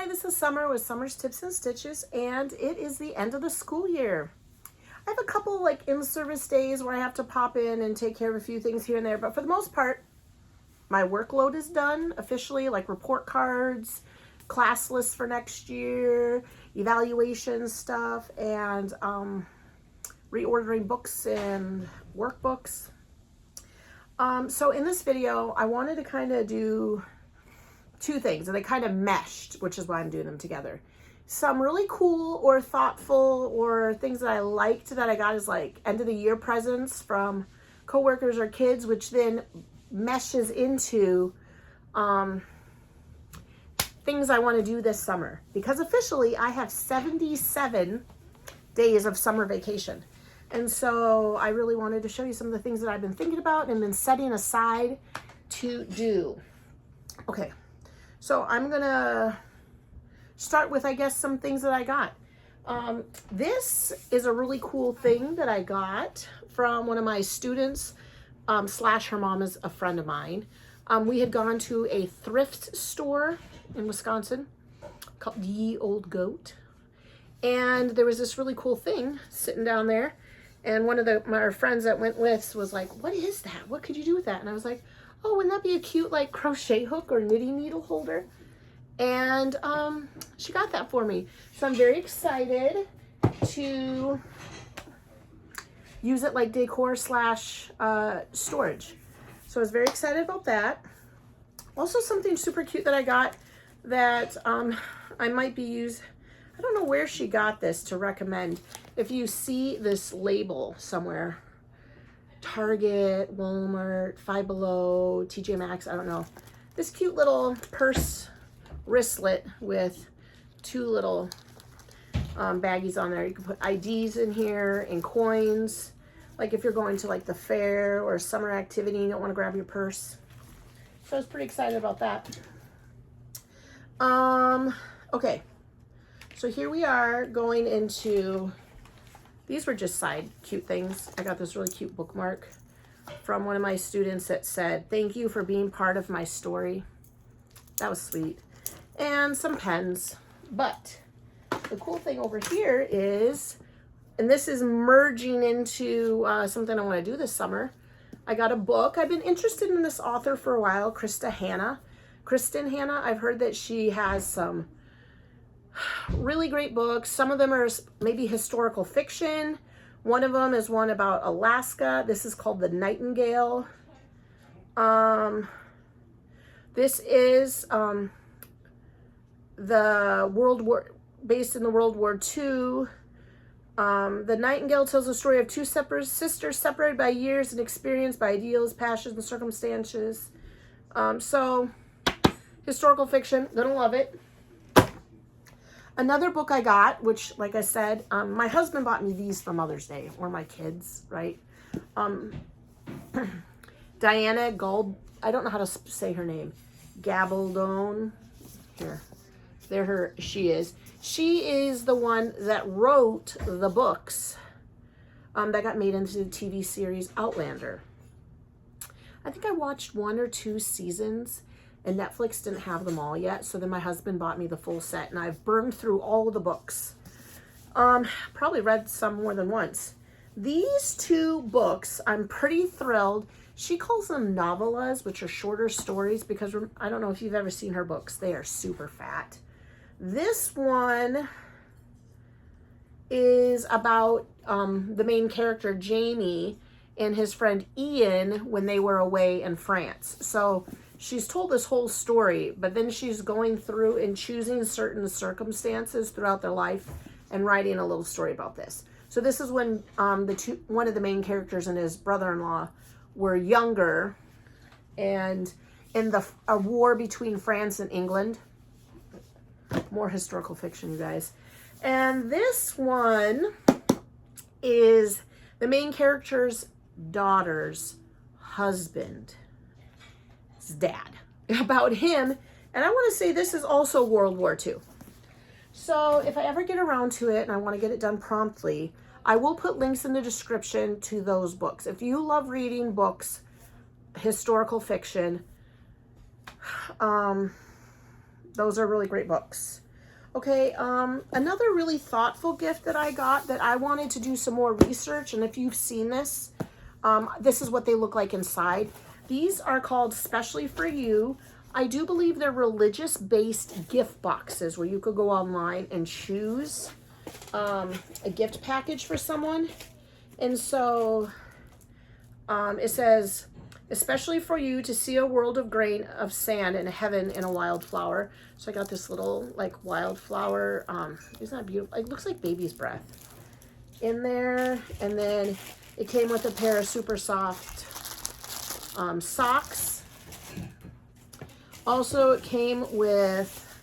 Hi, this is Summer with Summer's Tips and Stitches, and it is the end of the school year. I have a couple like in-service days where I have to pop in and take care of a few things here and there, but for the most part, my workload is done officially, like report cards, class lists for next year, evaluation stuff, and reordering books and workbooks. So in this video, I wanted to kind of do two things, and they kind of meshed, which is why I'm doing them together. Some really cool or thoughtful or things that I liked that I got as like end of the year presents from coworkers or kids, which then meshes into things I want to do this summer, because officially I have 77 days of summer vacation. And so I really wanted to show you some of the things that I've been thinking about and been setting aside to do. Okay, so I'm gonna start with, I guess, some things that I got. This is a really cool thing that I got from one of my students, slash her mom is a friend of mine. We had gone to a thrift store in Wisconsin called Ye Old Goat. And there was this really cool thing sitting down there. And one of my friends that went with was like, what is that? What could you do with that? And I was like, oh, wouldn't that be a cute like crochet hook or knitting needle holder? And she got that for me. So I'm very excited to use it like decor slash storage. So I was very excited about that. Also something super cute that I got that I might be using. I don't know where she got this to recommend. If you see this label somewhere, Target, Walmart, Five Below, TJ Maxx, I don't know. This cute little purse wristlet with two little baggies on there. You can put IDs in here and coins. Like if you're going to like the fair or a summer activity, you don't want to grab your purse. So I was pretty excited about that. Okay. So here we are going into, these were just side cute things. I got this really cute bookmark from one of my students that said, thank you for being part of my story. That was sweet. And some pens. But the cool thing over here is, and this is merging into something I want to do this summer. I got a book. I've been interested in this author for a while, Kristen Hanna. I've heard that she has some really great books. Some of them are maybe historical fiction. One of them is one about Alaska. This is called The Nightingale. This is based in the World War II. The Nightingale tells the story of two separate sisters separated by years and experience, by ideals, passions, and circumstances. So historical fiction, gonna love it. Another book I got, which, like I said, my husband bought me these for Mother's Day, or my kids, right? Diana Gold, I don't know how to say her name. Gabaldon. Here, she is. She is the one that wrote the books that got made into the TV series Outlander. I think I watched 1 or 2 seasons. And Netflix didn't have them all yet, so then my husband bought me the full set, and I've burned through all of the books. Probably read some more than once. These 2 books, I'm pretty thrilled. She calls them novellas, which are shorter stories, because I don't know if you've ever seen her books. They are super fat. This one is about the main character, Jamie, and his friend Ian when they were away in France. So she's told this whole story, but then she's going through and choosing certain circumstances throughout their life and writing a little story about this. So this is when one of the main characters and his brother-in-law were younger, and in a war between France and England. More historical fiction, you guys. And this one is the main character's daughter's husband. Dad, about him. And I want to say this is also World War II. So if I ever get around to it and I want to get it done promptly, I will put links in the description to those books. If you love reading books, historical fiction, those are really great books. Okay, another really thoughtful gift that I got that I wanted to do some more research, and if you've seen this, this is what they look like inside. These are called Specially For You. I do believe they're religious-based gift boxes where you could go online and choose a gift package for someone. And so it says, especially for you to see a world of grain of sand and heaven in a wildflower. So I got this little like wildflower, isn't that beautiful? It looks like baby's breath in there. And then it came with a pair of super soft socks. Also, it came with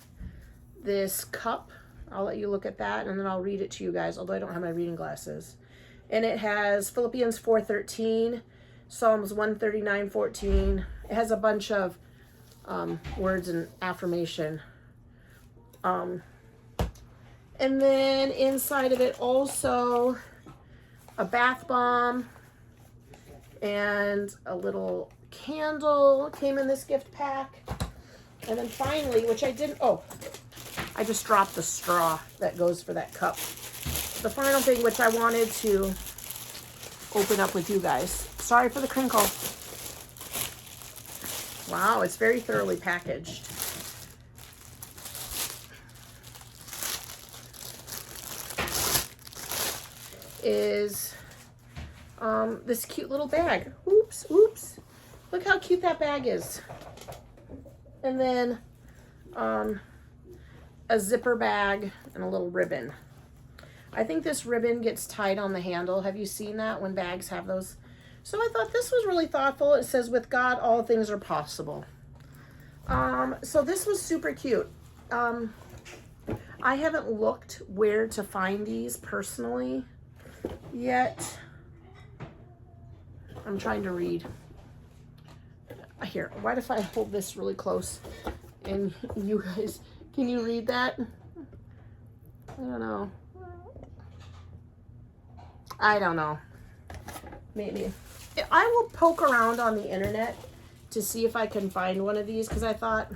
this cup. I'll let you look at that and then I'll read it to you guys, although I don't have my reading glasses. And it has Philippians 4:13, Psalms 139:14. It has a bunch of words and affirmation. And then inside of it also a bath bomb and a little candle came in this gift pack. And then finally, which I didn't, I just dropped the straw that goes for that cup. The final thing, which I wanted to open up with you guys. Sorry for the crinkle. Wow, it's very thoroughly packaged. Is this cute little bag. Oops. Look how cute that bag is. And then a zipper bag and a little ribbon. I think this ribbon gets tied on the handle. Have you seen that when bags have those? So I thought this was really thoughtful. It says, with God, all things are possible. So this was super cute. I haven't looked where to find these personally yet. I'm trying to read. Here, what if I hold this really close and you guys, can you read that? I don't know. Maybe. I will poke around on the internet to see if I can find one of these, because I thought,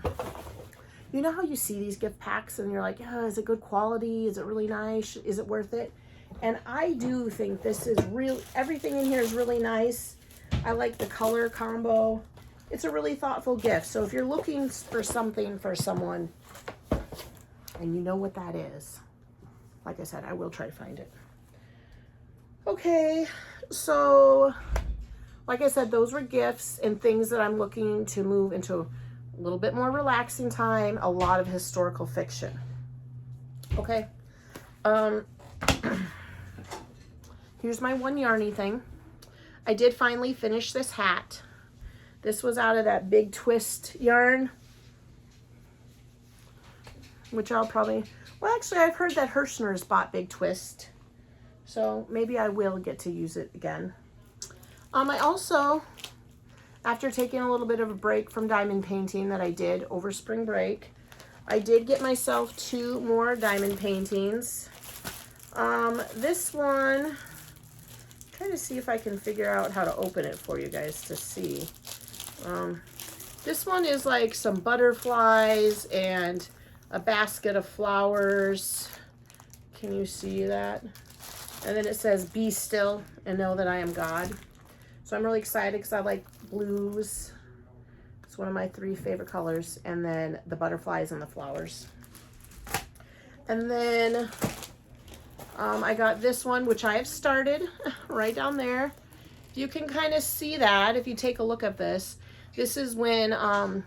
you know how you see these gift packs and you're like, yeah, is it good quality? Is it really nice? Is it worth it? And I do think this is real. Everything in here is really nice. I like the color combo. It's a really thoughtful gift. So if you're looking for something for someone and you know what that is, like I said, I will try to find it. Okay, so like I said, those were gifts and things that I'm looking to move into a little bit more relaxing time, a lot of historical fiction. Okay. Here's my one yarny thing. I did finally finish this hat. This was out of that Big Twist yarn, which I'll probably, well, actually, I've heard that Hirschner's bought Big Twist, so maybe I will get to use it again. I also, after taking a little bit of a break from diamond painting that I did over spring break, I did get myself 2 more diamond paintings. This one, trying to see if I can figure out how to open it for you guys to see. This one is like some butterflies and a basket of flowers. Can you see that? And then it says, be still and know that I am God. So I'm really excited because I like blues. It's one of my 3 favorite colors. And then the butterflies and the flowers. And then I got this one, which I have started right down there. You can kind of see that if you take a look at this. This is when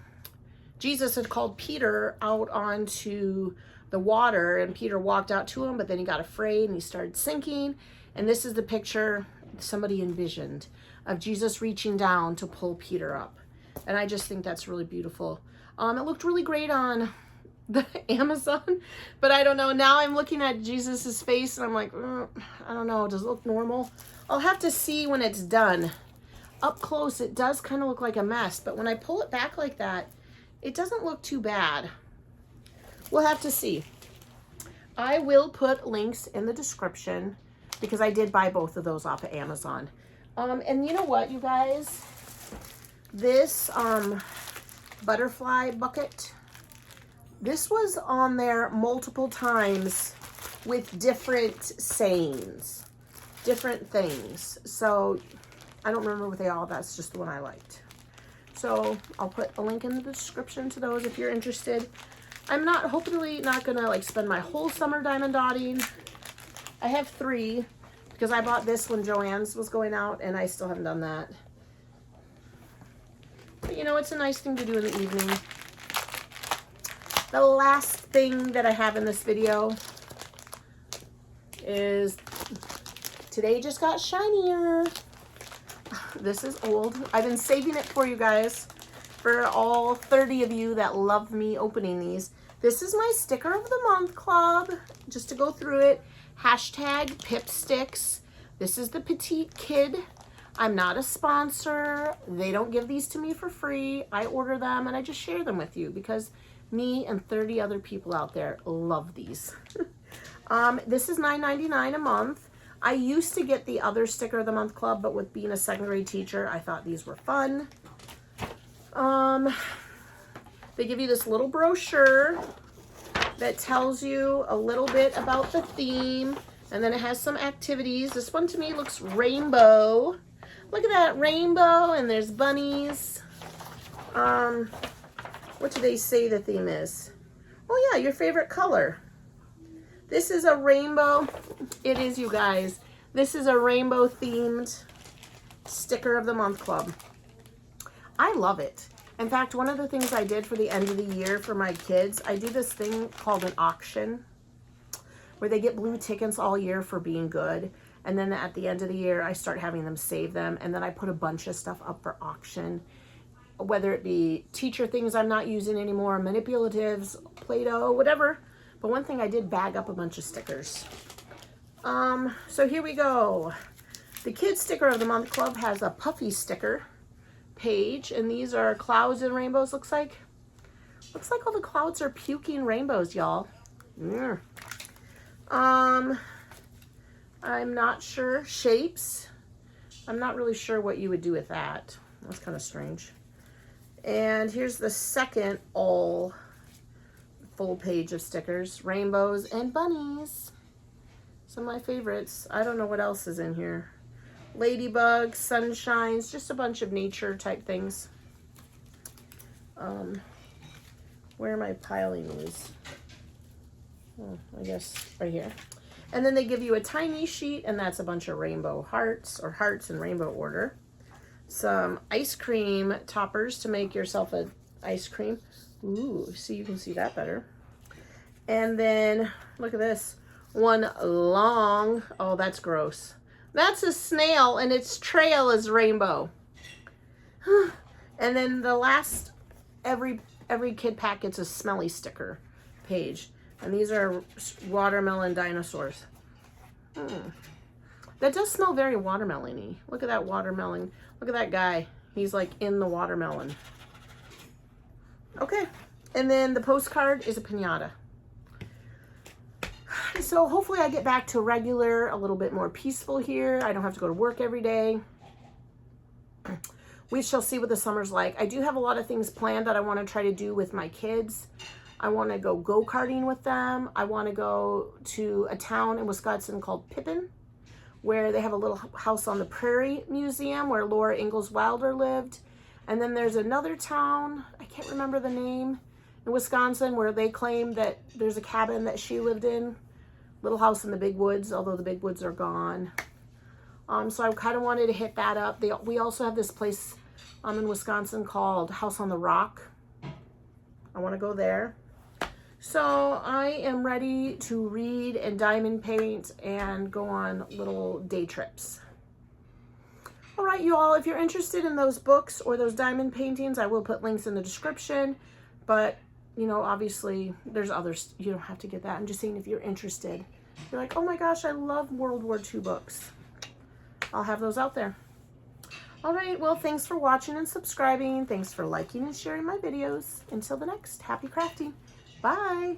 Jesus had called Peter out onto the water, and Peter walked out to him, but then he got afraid and he started sinking. And this is the picture somebody envisioned of Jesus reaching down to pull Peter up. And I just think that's really beautiful. It looked really great on the Amazon, but I don't know. Now I'm looking at Jesus's face and I'm like, I don't know. Does it look normal? I'll have to see when it's done. Up close, it does kind of look like a mess, but when I pull it back like that, it doesn't look too bad. We'll have to see. I will put links in the description because I did buy both of those off of Amazon. And you know what, you guys? This butterfly bucket, This was on there multiple times with different sayings, different things. So I don't remember what they all, that's just the one I liked. So I'll put a link in the description to those if you're interested. I'm hopefully not gonna like spend my whole summer diamond dotting. I have 3 because I bought this when Joann's was going out and I still haven't done that. But you know, it's a nice thing to do in the evening. The last thing that I have in this video is today just got shinier. This is old. I've been saving it for you guys, for all 30 of you that love me opening these. This is my sticker of the month club, just to go through it. Hashtag PIPSTICKS. This is the petite kid. I'm not a sponsor. They don't give these to me for free. I order them and I just share them with you because me and 30 other people out there love these. This is $9.99 a month. I used to get the other sticker of the month club, but with being a second grade teacher, I thought these were fun. They give you this little brochure that tells you a little bit about the theme, and then it has some activities. This one to me looks rainbow. Look at that rainbow, and there's bunnies. What do they say the theme is? Oh yeah, your favorite color. This is a rainbow. It is, you guys. This is a rainbow themed sticker of the month club. I love it. In fact, one of the things I did for the end of the year for my kids, I do this thing called an auction where they get blue tickets all year for being good. And then at the end of the year, I start having them save them. And then I put a bunch of stuff up for auction, whether it be teacher things I'm not using anymore, manipulatives, Play-Doh, whatever. But one thing I did bag up a bunch of stickers. So here we go. The Kids Sticker of the Month Club has a puffy sticker page, and these are clouds and rainbows, looks like. Looks like all the clouds are puking rainbows, y'all. I'm not sure. Shapes. I'm not really sure what you would do with that. That's kind of strange. And here's the second all full page of stickers. Rainbows and bunnies. Some of my favorites. I don't know what else is in here. Ladybugs, sunshines, just a bunch of nature type things. Where am I piling these? Oh, I guess right here. And then they give you a tiny sheet, and that's a bunch of rainbow hearts, or hearts in rainbow order. Some ice cream toppers to make yourself an ice cream. Ooh, see, you can see that better. And then, look at this. One long, oh, that's gross. That's a snail, and its trail is rainbow. And then the last, every kid pack gets a smelly sticker page. And these are watermelon dinosaurs. That does smell very watermelon-y. Look at that watermelon. Look at that guy. He's like in the watermelon. Okay. And then the postcard is a piñata. So hopefully I get back to regular, a little bit more peaceful here. I don't have to go to work every day. We shall see what the summer's like. I do have a lot of things planned that I want to try to do with my kids. I want to go go-karting with them. I want to go to a town in Wisconsin called Pippin, where they have a little house on the prairie museum where Laura Ingalls Wilder lived. And then there's another town, I can't remember the name, in Wisconsin where they claim that there's a cabin that she lived in. Little house in the big woods, although the big woods are gone. So I kind of wanted to hit that up. We also have this place in Wisconsin called House on the Rock. I want to go there. So I am ready to read and diamond paint and go on little day trips. All right, you all, if you're interested in those books or those diamond paintings, I will put links in the description. But, you know, obviously there's others. You don't have to get that. I'm just saying if you're interested. You're like, oh my gosh, I love World War II books. I'll have those out there. All right, well, thanks for watching and subscribing. Thanks for liking and sharing my videos. Until the next, happy crafting. Bye.